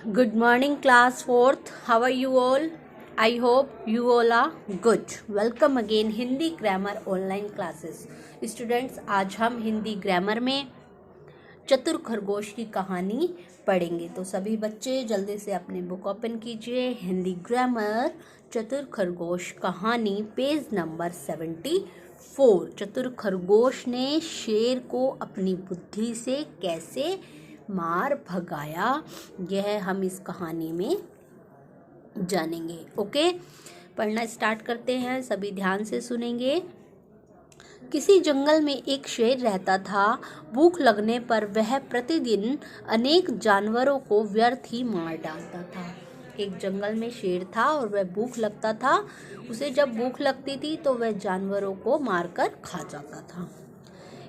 Good morning, class 4th. How are you all? I hope you all are good. Welcome again Hindi grammar online classes. Students, आज हम Hindi grammar में चतुर खरगोश की कहानी पढ़ेंगे. तो सभी बच्चे जल्दी से अपने बुक ओपन कीजिए. हिंदी ग्रामर चतुर खरगोश कहानी पेज नंबर 74. चतुर खरगोश ने शेर को अपनी बुद्धि से कैसे मार भगाया, यह हम इस कहानी में जानेंगे. ओके, पढ़ना स्टार्ट करते हैं. सभी ध्यान से सुनेंगे. किसी जंगल में एक शेर रहता था. भूख लगने पर वह प्रतिदिन अनेक जानवरों को व्यर्थ ही मार डालता था. एक जंगल में शेर था और वह भूख लगता था. उसे जब भूख लगती थी तो वह जानवरों को मारकर खा जाता था.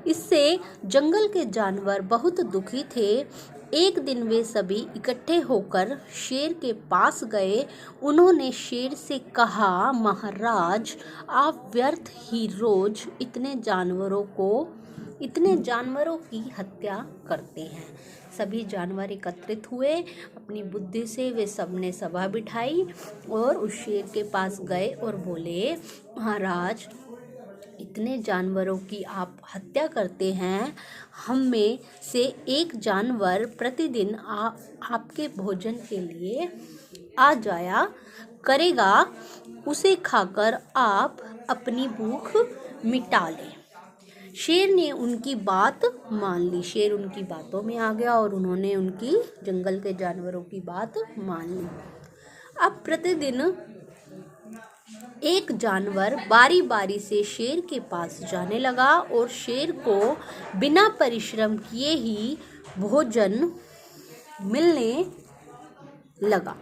इससे जंगल के जानवर बहुत दुखी थे. एक दिन वे सभी इकट्ठे होकर शेर के पास गए. उन्होंने शेर से कहा, महाराज, आप व्यर्थ ही रोज इतने जानवरों की हत्या करते हैं. सभी जानवर एकत्रित हुए. अपनी बुद्धि से वे सबने सभा बिठाई और उस शेर के पास गए और बोले, महाराज, इतने जानवरों की आप हत्या करते हैं. हम में से एक जानवर प्रतिदिन आपके भोजन के लिए आ जाया करेगा. उसे खाकर आप अपनी भूख मिटा लें. शेर ने उनकी बात मान ली. शेर उनकी बातों में आ गया और उन्होंने उनकी जंगल के जानवरों की बात मान ली. अब प्रतिदिन एक जानवर बारी बारी से शेर के पास जाने लगा और शेर को बिना परिश्रम किए ही भोजन मिलने लगा.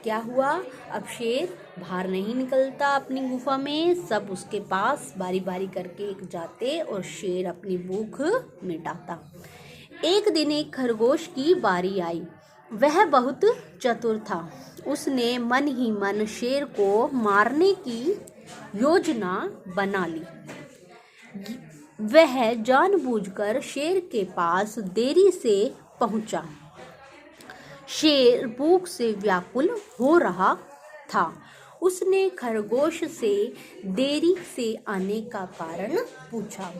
क्या हुआ? अब शेर बाहर नहीं निकलता अपनी गुफा में. सब उसके पास बारी बारी करके जाते और शेर अपनी भूख मिटाता. एक दिन एक खरगोश की बारी आई. वह बहुत चतुर था. उसने मन ही मन शेर को मारने की योजना बना ली. वह जानबूझकर शेर के पास देरी से पहुंचा. शेर भूख से व्याकुल हो रहा था. उसने खरगोश से देरी से आने का कारण पूछा.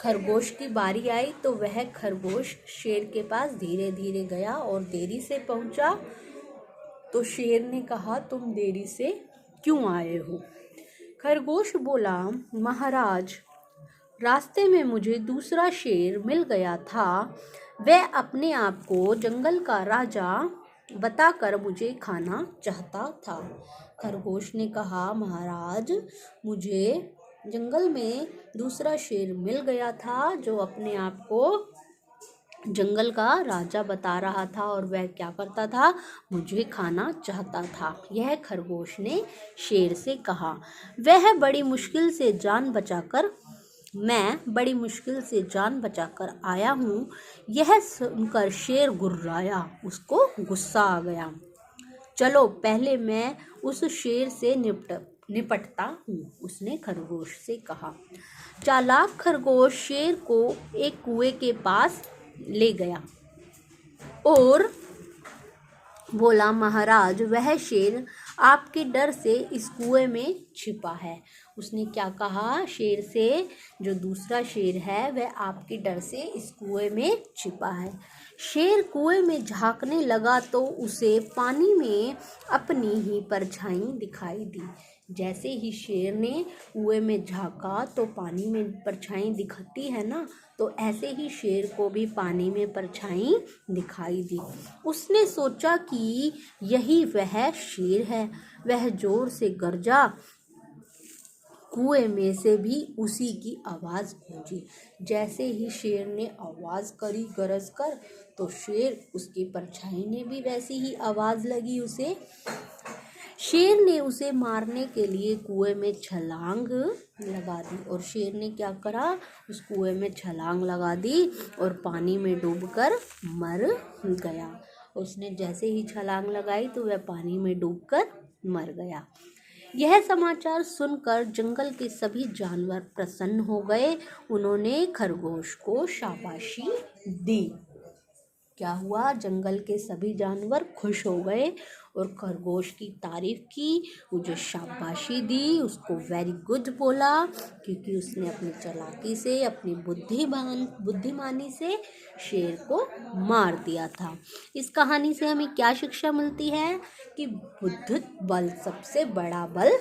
खरगोश की बारी आई तो वह खरगोश शेर के पास धीरे धीरे गया और देरी से पहुंचा. तो शेर ने कहा, तुम देरी से क्यों आए हो? खरगोश बोला, महाराज, रास्ते में मुझे दूसरा शेर मिल गया था. वह अपने आप को जंगल का राजा बताकर मुझे खाना चाहता था. खरगोश ने कहा, महाराज, मुझे जंगल में दूसरा शेर मिल गया था जो अपने आप को जंगल का राजा बता रहा था और वह क्या करता था? मुझे खाना चाहता था. यह खरगोश ने शेर से कहा. मैं बड़ी मुश्किल से जान बचाकर आया हूँ. यह सुनकर शेर गुर्राया. उसको गुस्सा आ गया. चलो पहले मैं उस शेर से निपटता हूँ, उसने खरगोश से कहा. चालाक खरगोश शेर को एक कुएं के पास ले गया और बोला, महाराज, वह शेर आपके डर से इस कुएं में छिपा है. उसने क्या कहा? शेर से, जो दूसरा शेर है वह आपके डर से इस कुएं में छिपा है. शेर कुएं में झांकने लगा तो उसे पानी में अपनी ही परछाई दिखाई दी. जैसे ही शेर ने कुएं में झांका तो पानी में परछाई दिखती है ना, तो ऐसे ही शेर को भी पानी में परछाई दिखाई दी. उसने सोचा कि यही वह शेर है. वह जोर से गरजा. कुएं में से भी उसी की आवाज़ गूंजी. जैसे ही शेर ने आवाज़ करी गरज कर, तो शेर, उसकी परछाई ने भी वैसी ही आवाज़ लगी उसे. शेर ने उसे मारने के लिए कुएं में छलांग लगा दी. और शेर ने क्या करा? उस कुएं में छलांग लगा दी और पानी में डूबकर मर गया. उसने जैसे ही छलांग लगाई तो वह पानी में डूबकर मर गया. यह समाचार सुनकर जंगल के सभी जानवर प्रसन्न हो गए. उन्होंने खरगोश को शाबाशी दी. क्या हुआ, जंगल के सभी जानवर खुश हो गए और खरगोश की तारीफ की, मुझे शाबाशी दी, उसको वेरी गुड बोला, क्योंकि उसने अपनी चालाकी से, अपनी बुद्धिमानी से शेर को मार दिया था। इस कहानी से हमें क्या शिक्षा मिलती है कि बुद्धित बल सबसे बड़ा बल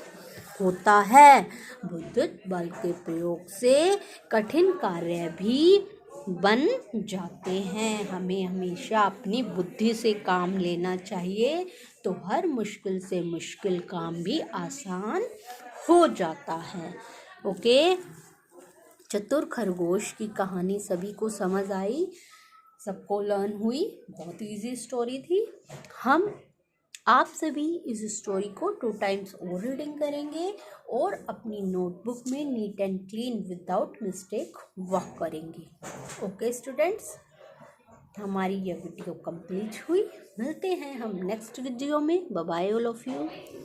होता है। बुद्धित बल के प्रयोग से कठिन कार्य भी बन जाते हैं। हमें हमेशा अपनी बुद्धि से काम लेना चाहिए, तो हर मुश्किल से मुश्किल काम भी आसान हो जाता है। ओके, चतुर खरगोश की कहानी सभी को समझ आई, सबको लर्न हुई, बहुत इजी स्टोरी थी। आप सभी इस स्टोरी को 2 टाइम्स और रीडिंग करेंगे और अपनी नोटबुक में neat and clean without mistake work करेंगे। ओके स्टूडेंट्स, हमारी यह वीडियो कंप्लीट हुई। मिलते हैं हम नेक्स्ट वीडियो में। Bye bye all of you.